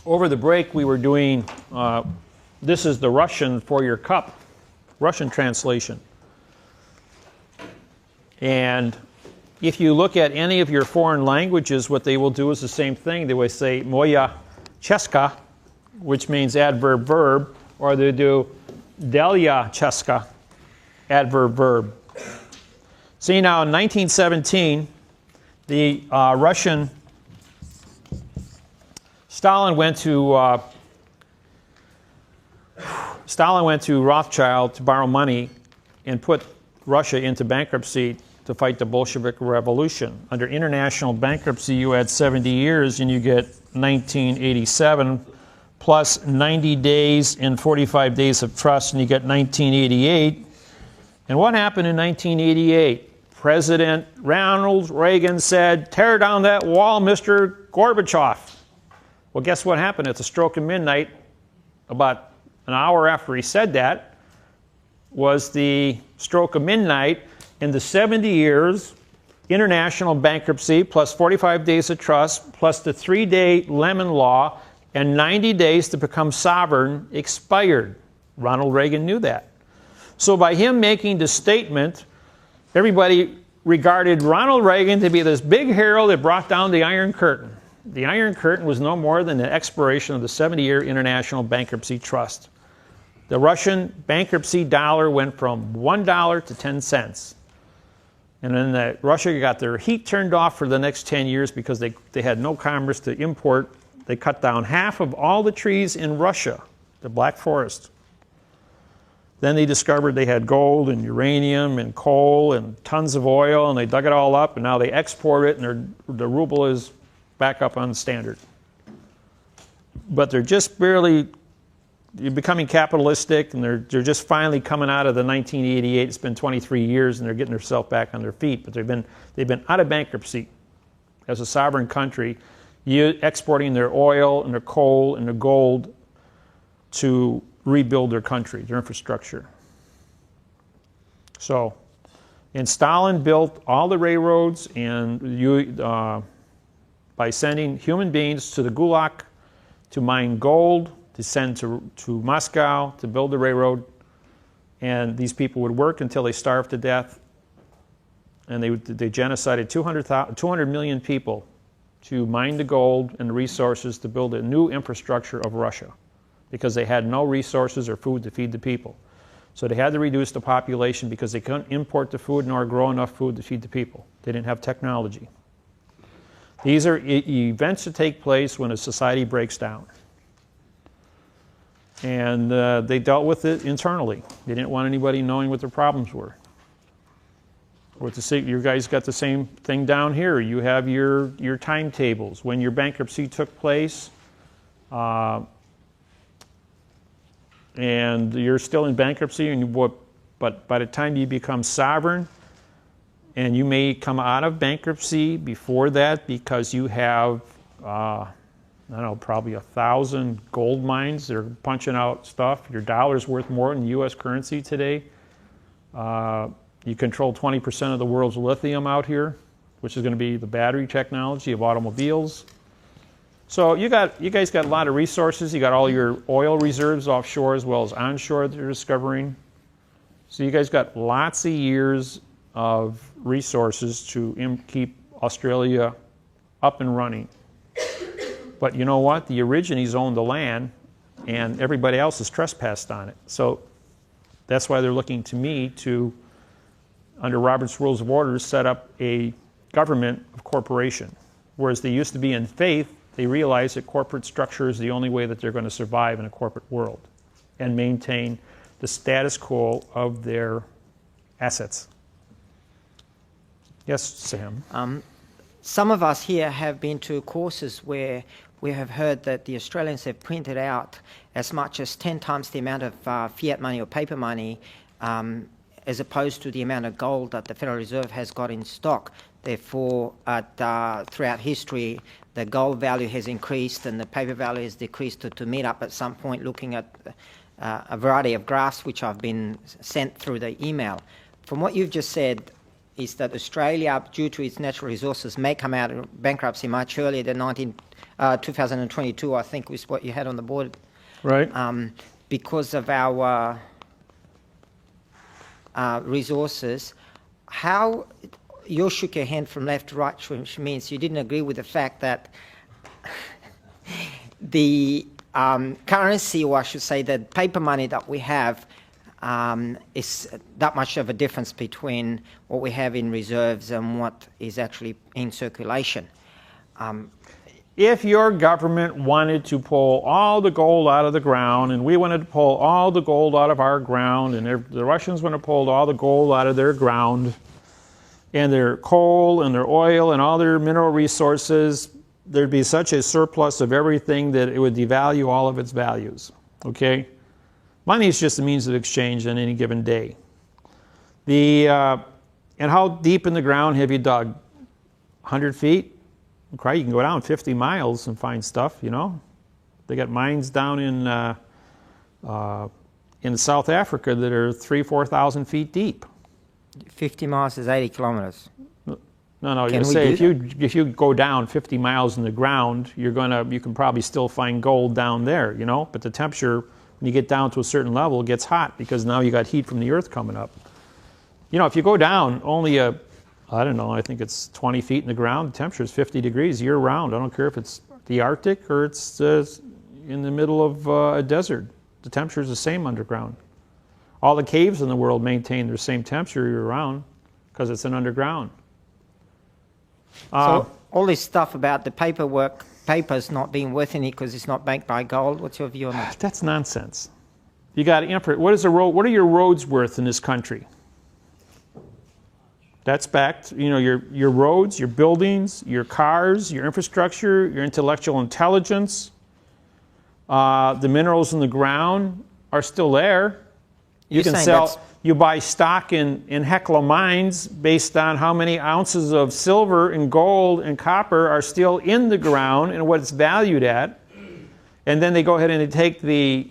over the break we were doing, this is the Russian for your cup, Russian translation. And if you look at any of your foreign languages, what they will do is the same thing. They will say moja česka, which means adverb verb, or they do delja česka, adverb verb. See now, in 1917, the Russian Stalin went to Rothschild to borrow money and put Russia into bankruptcy to fight the Bolshevik Revolution. Under international bankruptcy, you had 70 years and you get 1987 plus 90 days and 45 days of trust, and you get 1988. And what happened in 1988? President Ronald Reagan said, "Tear down that wall, Mr. Gorbachev." Well, guess what happened at the stroke of midnight? About an hour after he said that was the stroke of midnight. In the 70 years, international bankruptcy plus 45 days of trust plus the 3-day Lemon Law and 90 days to become sovereign expired. Ronald Reagan knew that. So by him making the statement, everybody regarded Ronald Reagan to be this big hero that brought down the Iron Curtain. The Iron Curtain was no more than the expiration of the 70-year international bankruptcy trust. The Russian bankruptcy dollar went from $1 to 10 cents. And then Russia got their heat turned off for the next 10 years because they had no commerce to import. They cut down half of all the trees in Russia, the Black Forest. Then they discovered they had gold and uranium and coal and tons of oil, and they dug it all up, and now they export it, and the ruble is back up on standard. But they're just barely becoming capitalistic, and they're just finally coming out of the 1988. It's been 23 years, and they're getting themselves back on their feet. But they've been out of bankruptcy as a sovereign country, exporting their oil and their coal and their gold to rebuild their country, their infrastructure. So, and Stalin built all the railroads, and by sending human beings to the Gulag to mine gold, to send to Moscow to build the railroad, and these people would work until they starved to death, and they genocided 200 million people to mine the gold and the resources to build a new infrastructure of Russia, because they had no resources or food to feed the people. So they had to reduce the population because they couldn't import the food nor grow enough food to feed the people. They didn't have technology. These are events that take place when a society breaks down. And they dealt with it internally. They didn't want anybody knowing what their problems were. You guys got the same thing down here. You have your timetables. When your bankruptcy took place, and you're still in bankruptcy, but by the time you become sovereign, and you may come out of bankruptcy before that because you have, I don't know, probably 1,000 gold mines that are punching out stuff. Your dollar's worth more than U.S. currency today. You control 20% of the world's lithium out here, which is going to be the battery technology of automobiles. So you guys got a lot of resources. You got all your oil reserves offshore as well as onshore that you're discovering. So you guys got lots of years of resources to keep Australia up and running. But you know what? The Aborigines own the land, and everybody else has trespassed on it. So that's why they're looking to me to, under Robert's Rules of Order, set up a government of corporation. Whereas they used to be in faith, they realize that corporate structure is the only way that they're going to survive in a corporate world and maintain the status quo of their assets. Yes, Sam? Some of us here have been to courses where we have heard that the Australians have printed out as much as 10 times the amount of fiat money or paper money as opposed to the amount of gold that the Federal Reserve has got in stock. Therefore, throughout history, the gold value has increased and the paper value has decreased to meet up at some point, looking at a variety of graphs which have been sent through the email. From what you've just said, is that Australia, due to its natural resources, may come out of bankruptcy much earlier than 2022, I think was what you had on the board. Right. Because of our resources. How you shook your hand from left to right, which means you didn't agree with the fact that the currency, or I should say the paper money that we have, is that much of a difference between what we have in reserves and what is actually in circulation. If your government wanted to pull all the gold out of the ground, and we wanted to pull all the gold out of our ground, and the Russians wanted to pull all the gold out of their ground, and their coal and their oil and all their mineral resources, there'd be such a surplus of everything that it would devalue all of its values. Okay? Money is just a means of exchange on any given day. And how deep in the ground have you dug? 100 feet? Okay, you can go down 50 miles and find stuff, you know. They got mines down in South Africa that are 3,000 to 4,000 feet deep. 50 miles is 80 kilometers. No, you say if you go down 50 miles in the ground, you can probably still find gold down there, you know. But the temperature, when you get down to a certain level, it gets hot because now you got heat from the earth coming up. You know, if you go down only I don't know, I think it's 20 feet in the ground, the temperature is 50 degrees year round. I don't care if it's the Arctic or it's in the middle of a desert. The temperature is the same underground. All the caves in the world maintain their same temperature year round because it's an underground. So all this stuff about the papers not being worth any because it's not backed by gold, what's your view on that? That's nonsense. You got to what are your roads worth in this country? That's backed, you know, your roads, your buildings, your cars, your infrastructure, your intellectual intelligence, the minerals in the ground are still there. You can sell, you buy stock in Hecla mines based on how many ounces of silver and gold and copper are still in the ground and what it's valued at. And then they go ahead and they take the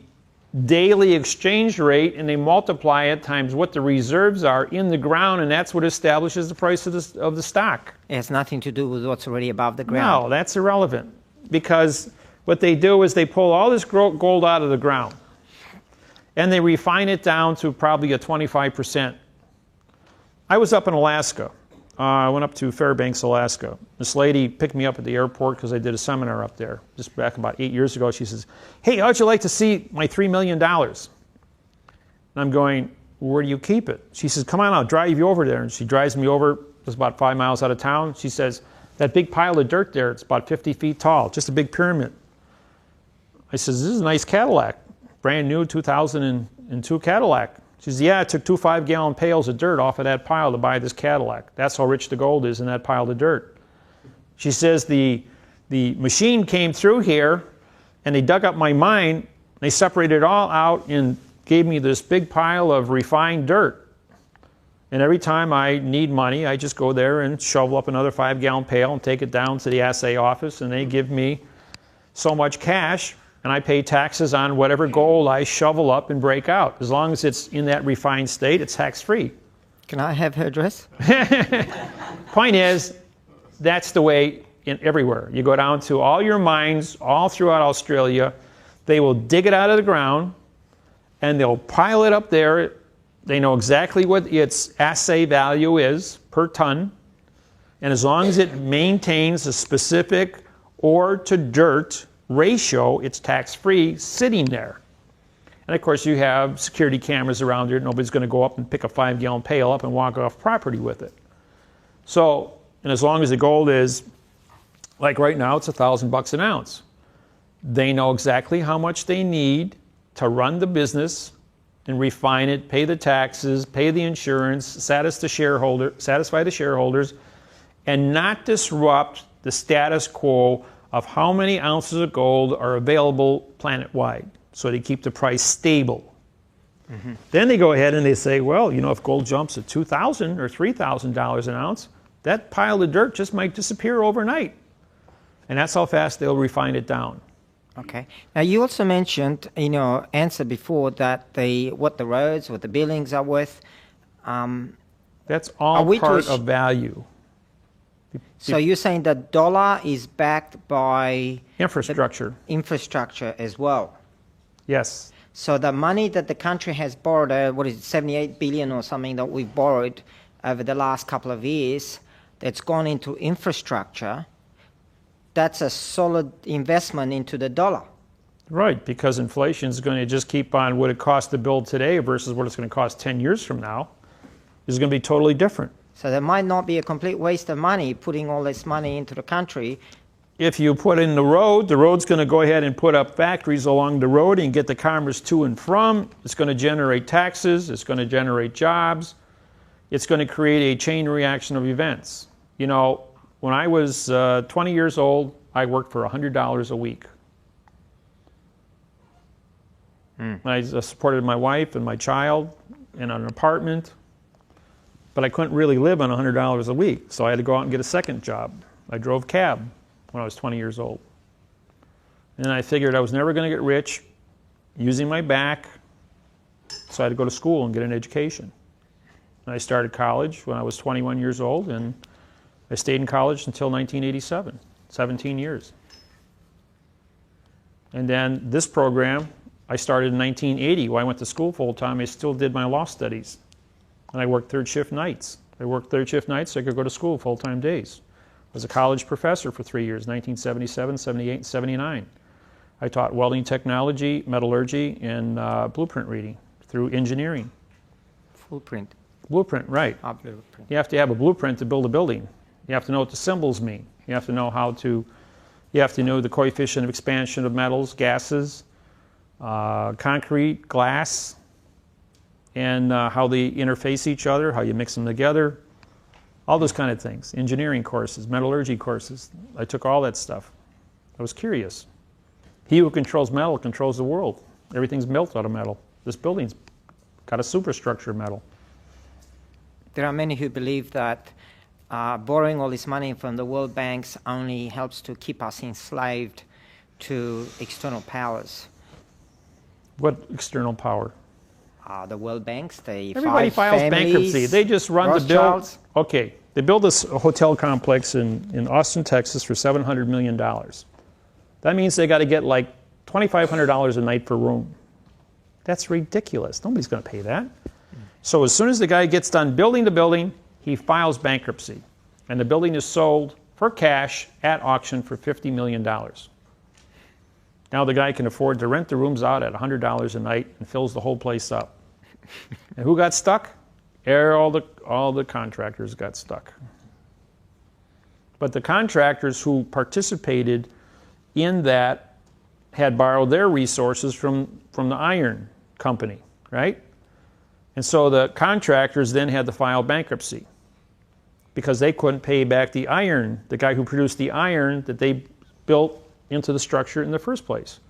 daily exchange rate and they multiply it times what the reserves are in the ground, and that's what establishes the price of the stock. It has nothing to do with what's already above the ground. No, that's irrelevant, because what they do is they pull all this gold out of the ground and they refine it down to probably a 25%. I was up in Alaska. I went up to Fairbanks, Alaska. This lady picked me up at the airport because I did a seminar up there just back about 8 years ago. She says, "Hey, how'd you like to see my $3 million? And I'm going, "Where do you keep it?" She says, "Come on, I'll drive you over there." And she drives me over. It's about 5 miles out of town. She says, "That big pile of dirt there, it's about 50 feet tall, just a big pyramid." I says, "This is a nice Cadillac, brand new 2002 Cadillac." She says, "Yeah, I took 2 5-gallon pails of dirt off of that pile to buy this Cadillac. That's how rich the gold is in that pile of dirt." She says, the machine came through here and they dug up my mine, they separated it all out and gave me this big pile of refined dirt. And every time I need money, I just go there and shovel up another 5-gallon pail and take it down to the assay office, and they give me so much cash, and I pay taxes on whatever gold I shovel up and break out. As long as it's in that refined state, it's tax-free. Can I have her address? Point is, that's the way everywhere. You go down to all your mines all throughout Australia, they will dig it out of the ground, and they'll pile it up there. They know exactly what its assay value is per ton, and as long as it maintains a specific ore to dirt ratio, it's tax-free sitting there. And of course you have security cameras around there. Nobody's going to go up and pick a 5-gallon pail up and walk off property with it. So, and as long as the gold is, like right now, it's $1,000 an ounce. They know exactly how much they need to run the business and refine it, pay the taxes, pay the insurance, satisfy the shareholders, and not disrupt the status quo of how many ounces of gold are available planet-wide. So they keep the price stable. Mm-hmm. Then they go ahead and they say, well, you know, if gold jumps at $2,000 or $3,000 an ounce, that pile of dirt just might disappear overnight. And that's how fast they'll refine it down. Okay. Now you also mentioned in your answer before that what the roads, what the buildings are worth. That's all part of value. So you're saying the dollar is backed by Infrastructure. infrastructure as well. Yes. So the money that the country has borrowed, what is it, 78 billion or something that we've borrowed over the last couple of years, that's gone into infrastructure, that's a solid investment into the dollar. Right, because inflation is going to just keep on what it costs to build today versus what it's going to cost 10 years from now is going to be totally different. So there might not be a complete waste of money putting all this money into the country. If you put in the road's going to go ahead and put up factories along the road and get the commerce to and from. It's going to generate taxes. It's going to generate jobs. It's going to create a chain reaction of events. You know, when I was 20 years old, I worked for $100 a week. I supported my wife and my child in an apartment, but I couldn't really live on $100 a week, so I had to go out and get a second job. I drove cab when I was 20 years old. And I figured I was never going to get rich using my back, so I had to go to school and get an education. And I started college when I was 21 years old, and I stayed in college until 1987, 17 years. And then this program, I started in 1980. When I went to school full time, I still did my law studies. And I worked third shift nights. I worked third shift nights so I could go to school full-time days. I was a college professor for 3 years, 1977, 78, and 79. I taught welding technology, metallurgy, and blueprint reading through engineering. Blueprint. Blueprint, right. Blueprint. You have to have a blueprint to build a building. You have to know what the symbols mean. You have to know you have to know the coefficient of expansion of metals, gases, concrete, glass, and how they interface each other, how you mix them together, all those kind of things. Engineering courses, metallurgy courses. I took all that stuff. I was curious. He who controls metal controls the world. Everything's built out of metal. This building's got a superstructure of metal. There are many who believe that borrowing all this money from the world banks only helps to keep us enslaved to external powers. What external power? The world banks, the Everybody five files families, bankruptcy. They just run the bill. Rothschilds. Okay, they build this hotel complex in Austin, Texas for $700 million. That means they got to get like $2,500 a night per room. That's ridiculous. Nobody's going to pay that. So as soon as the guy gets done building the building, he files bankruptcy. And the building is sold for cash at auction for $50 million. Now the guy can afford to rent the rooms out at $100 a night and fills the whole place up. And who got stuck? All the contractors got stuck. But the contractors who participated in that had borrowed their resources from the iron company, right? And so the contractors then had to file bankruptcy because they couldn't pay back the iron, the guy who produced the iron that they built into the structure in the first place.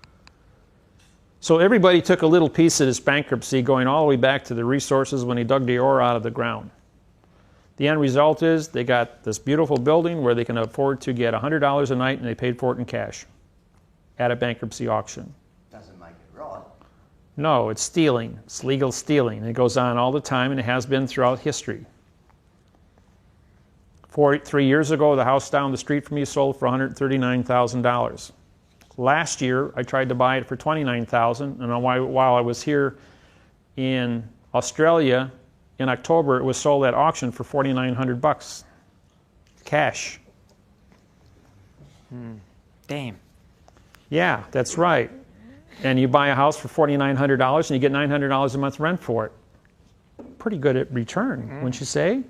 So everybody took a little piece of this bankruptcy going all the way back to the resources when they dug the ore out of the ground. The end result is they got this beautiful building where they can afford to get $100 a night and they paid for it in cash at a bankruptcy auction. Doesn't make it right. No, it's stealing. It's legal stealing. It goes on all the time and it has been throughout history. 3 years ago, the house down the street from me sold for $139,000. Last year, I tried to buy it for $29,000, and while I was here in Australia in October, it was sold at auction for $4,900, cash. Damn. Yeah, that's right. And you buy a house for $4,900, and you get $900 a month rent for it. Pretty good return, wouldn't you say?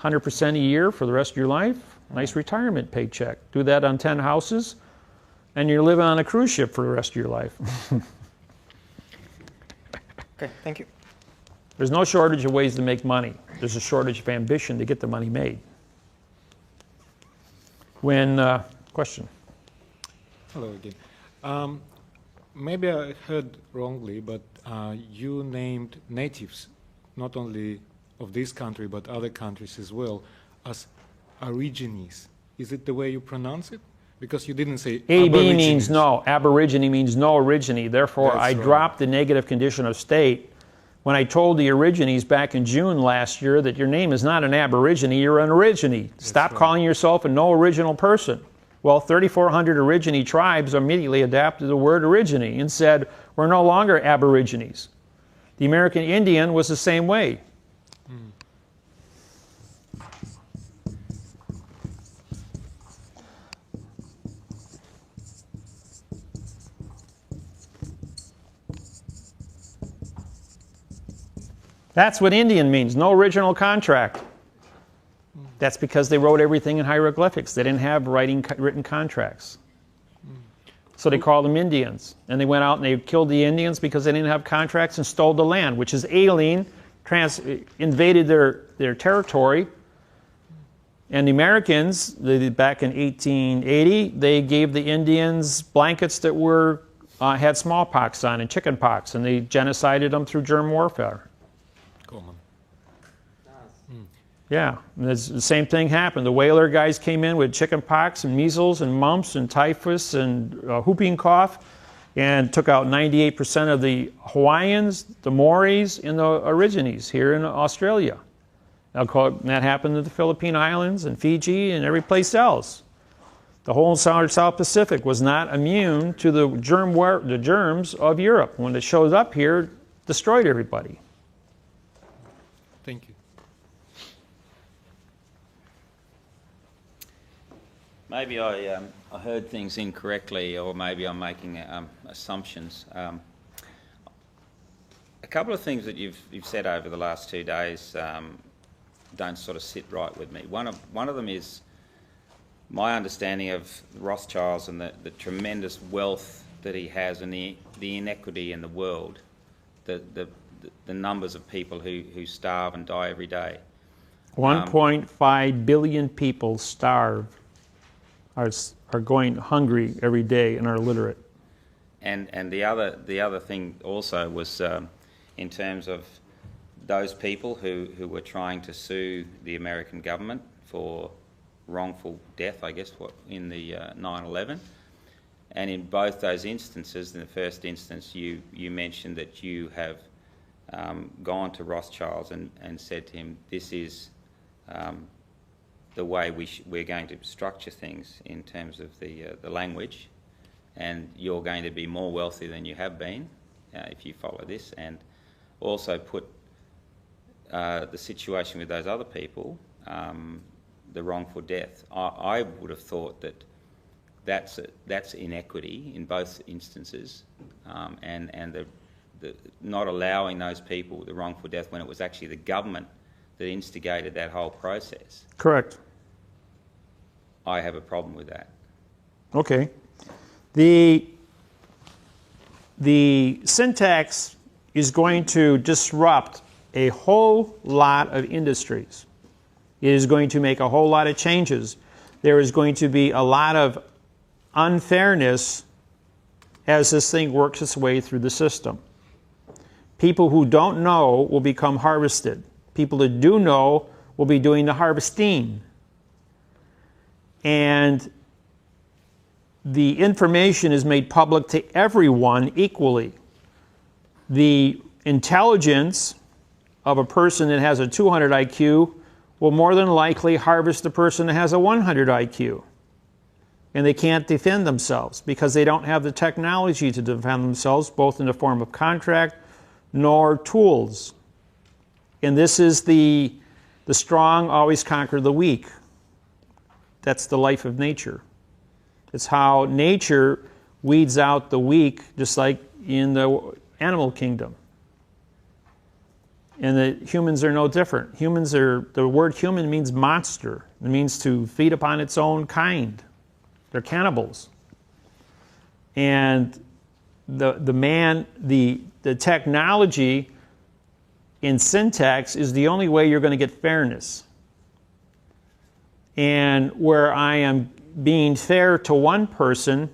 100% a year for the rest of your life. Nice retirement paycheck. Do that on 10 houses, and you're living on a cruise ship for the rest of your life. Okay, thank you. There's no shortage of ways to make money. There's a shortage of ambition to get the money made. Question? Hello again. Maybe I heard wrongly, but you named natives, not only of this country, but other countries as well, as Aborigines. Is it the way you pronounce it? Because you didn't say AB means no. Aborigine means no origine. Therefore, I dropped the negative condition of state when I told the Aborigines back in June last year that your name is not an Aborigine, you're an Origine. Stop calling yourself a no original person. Well, 3,400 Aborigine tribes immediately adapted the word Origine and said, we're no longer Aborigines. The American Indian was the same way. That's what Indian means, no original contract. That's because they wrote everything in hieroglyphics. They didn't have written contracts. So they called them Indians. And they went out and they killed the Indians because they didn't have contracts and stole the land, which is alien, invaded their territory. And the Americans, back in 1880, they gave the Indians blankets that had smallpox on and chickenpox, and they genocided them through germ warfare. Common. Yeah, and the same thing happened. The whaler guys came in with chickenpox and measles and mumps and typhus and whooping cough and took out 98% of the Hawaiians, the Maoris, and the Aborigines here in Australia. That happened in the Philippine Islands and Fiji and every place else. The whole South Pacific was not immune to the germs of Europe. When it shows up here, destroyed everybody. Thank you. Maybe I heard things incorrectly, or maybe I'm making assumptions. A couple of things that you've said over the last 2 days don't sort of sit right with me. One of them is my understanding of Rothschilds and the tremendous wealth that he has, and the inequity in the world, the numbers of people who starve and die every day. 1.5 billion people starve, are going hungry every day and are illiterate. And the other thing also was in terms of those people who were trying to sue the American government for wrongful death, I guess, in the 9/11. And in both those instances, in the first instance, you mentioned that you have gone to Rothschilds and said to him, this is the way we're going to structure things in terms of the language, and you're going to be more wealthy than you have been if you follow this, and also put the situation with those other people, the wrongful death. I would have thought that that's inequity in both instances, and the not allowing those people the wrongful death when it was actually the government that instigated that whole process. Correct. I have a problem with that. Okay. The syntax is going to disrupt a whole lot of industries. It is going to make a whole lot of changes. There is going to be a lot of unfairness as this thing works its way through the system. People who don't know will become harvested. People that do know will be doing the harvesting. And the information is made public to everyone equally. The intelligence of a person that has a 200 IQ will more than likely harvest the person that has a 100 IQ. And they can't defend themselves because they don't have the technology to defend themselves, both in the form of contract nor tools. And this is the strong always conquer the weak. That's the life of nature. It's how nature weeds out the weak, just like in the animal kingdom. And the humans are no different. The word human means monster. It means to feed upon its own kind. They're cannibals. And the technology in syntax is the only way you're going to get fairness. And where I am being fair to one person,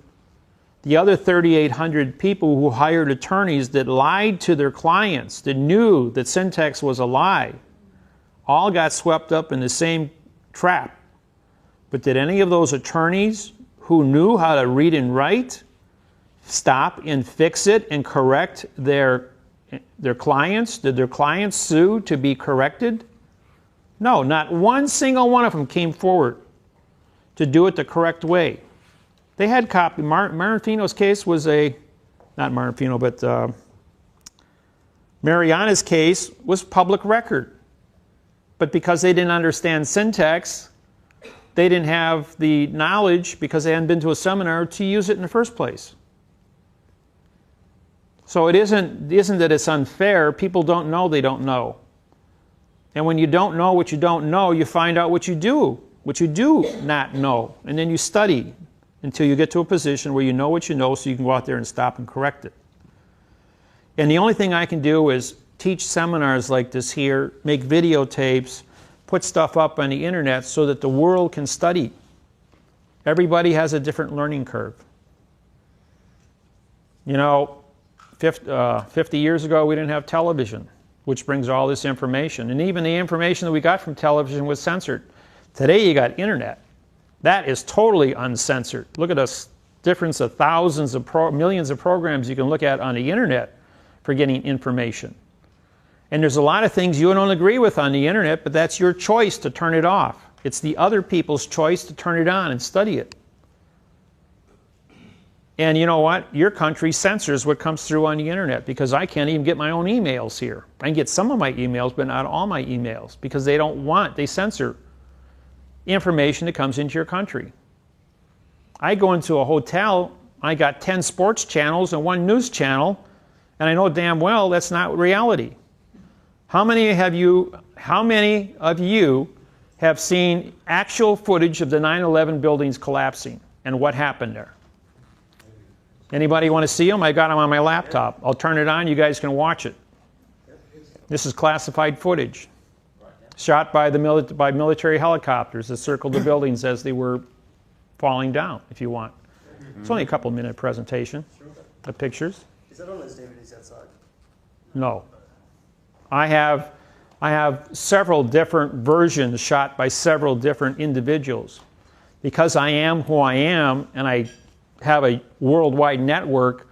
the other 3,800 people who hired attorneys that lied to their clients, that knew that syntax was a lie, all got swept up in the same trap. But did any of those attorneys who knew how to read and write stop and fix it and correct their their clients? Did their clients sue to be corrected? No, not one single one of them came forward to do it the correct way. They had copy. Martino's case was not Martino, but Mariana's case was public record. But because they didn't understand syntax, they didn't have the knowledge, because they hadn't been to a seminar, to use it in the first place. So it isn't that it's unfair. People don't know they don't know. And when you don't know what you don't know, you find out what you do not know. And then you study until you get to a position where you know what you know, so you can go out there and stop and correct it. And the only thing I can do is teach seminars like this here, make videotapes, put stuff up on the internet so that the world can study. Everybody has a different learning curve. You know, 50 years ago, we didn't have television, which brings all this information. And even the information that we got from television was censored. Today, you got internet. That is totally uncensored. Look at the difference of thousands of millions of programs you can look at on the internet for getting information. And there's a lot of things you don't agree with on the internet, but that's your choice to turn it off. It's the other people's choice to turn it on and study it. And you know what? Your country censors what comes through on the internet, because I can't even get my own emails here. I can get some of my emails, but not all my emails, because they censor information that comes into your country. I go into a hotel, I got 10 sports channels and 1 news channel, and I know damn well that's not reality. How many of you have seen actual footage of the 9/11 buildings collapsing and what happened there? Anybody want to see them? I got them on my laptop. I'll turn it on. You guys can watch it. This is classified footage, shot by military helicopters that circled the buildings as they were falling down, if you want. It's only a couple-minute presentation of pictures. Is that on those DVDs outside? No. I have several different versions shot by several different individuals. Because I am who I am, and I have a worldwide network,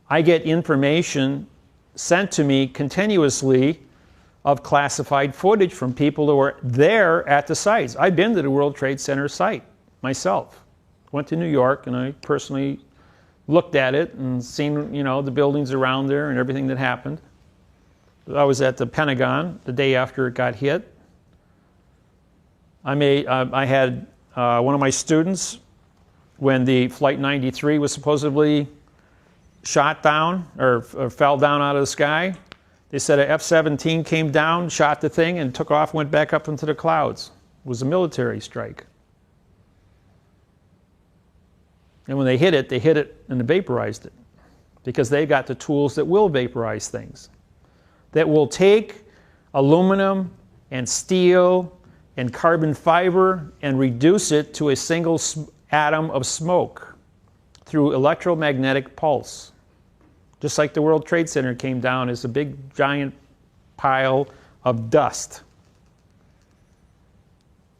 I get information sent to me continuously of classified footage from people who are there at the sites. I've been to the World Trade Center site myself. Went to New York, and I personally looked at it and seen, the buildings around there and everything that happened. I was at the Pentagon the day after it got hit. I had one of my students, when the Flight 93 was supposedly shot down or fell down out of the sky, they said an F-17 came down, shot the thing, and took off, went back up into the clouds. It was a military strike. And when they hit it and they vaporized it, because they got the tools that will vaporize things, that will take aluminum and steel and carbon fiber and reduce it to a single atom of smoke through electromagnetic pulse. Just like the World Trade Center came down as a big giant pile of dust.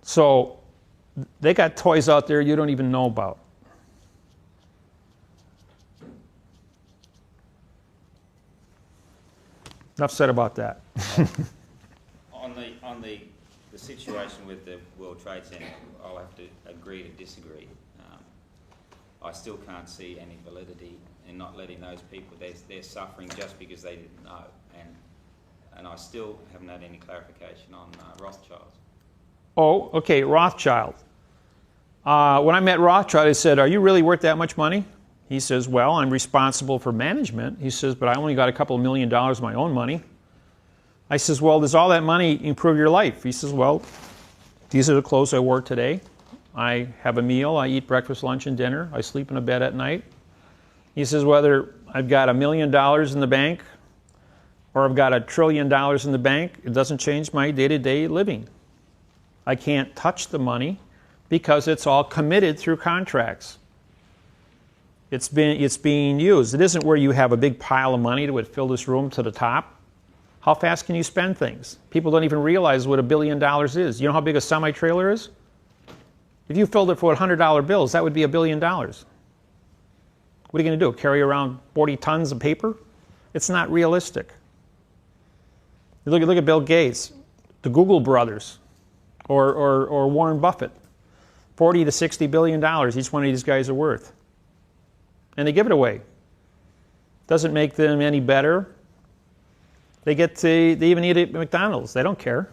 So they got toys out there you don't even know about. Enough said about that. On the situation with the World Trade Center, I'll have to agree to disagree. I still can't see any validity in not letting those people, they're suffering just because they didn't know. And I still haven't had any clarification on Rothschild. Oh, okay, Rothschild. When I met Rothschild, I said, "Are you really worth that much money?" He says, "Well, I'm responsible for management." He says, "But I only got a couple of $1 million of my own money." I says, "Well, does all that money improve your life?" He says, "Well, these are the clothes I wore today. I have a meal, I eat breakfast, lunch, and dinner. I sleep in a bed at night." He says, "Whether I've got $1 million in the bank or I've got $1 trillion in the bank, it doesn't change my day-to-day living. I can't touch the money because it's all committed through contracts. It's being used. It isn't where you have a big pile of money that would fill this room to the top. How fast can you spend things? People don't even realize what $1 billion is. You know how big a semi-trailer is? If you filled it for $100 bills, that would be $1 billion. What are you going to do, carry around 40 tons of paper? It's not realistic. Look at Bill Gates, the Google brothers, or Warren Buffett. 40 to 60 billion dollars each one of these guys are worth. And they give it away. Doesn't make them any better. They even eat at McDonald's. They don't care.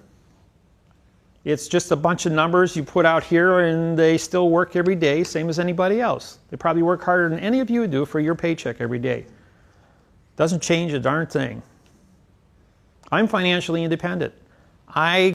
It's just a bunch of numbers you put out here, and they still work every day, same as anybody else. They probably work harder than any of you do for your paycheck every day. Doesn't change a darn thing. I'm financially independent. I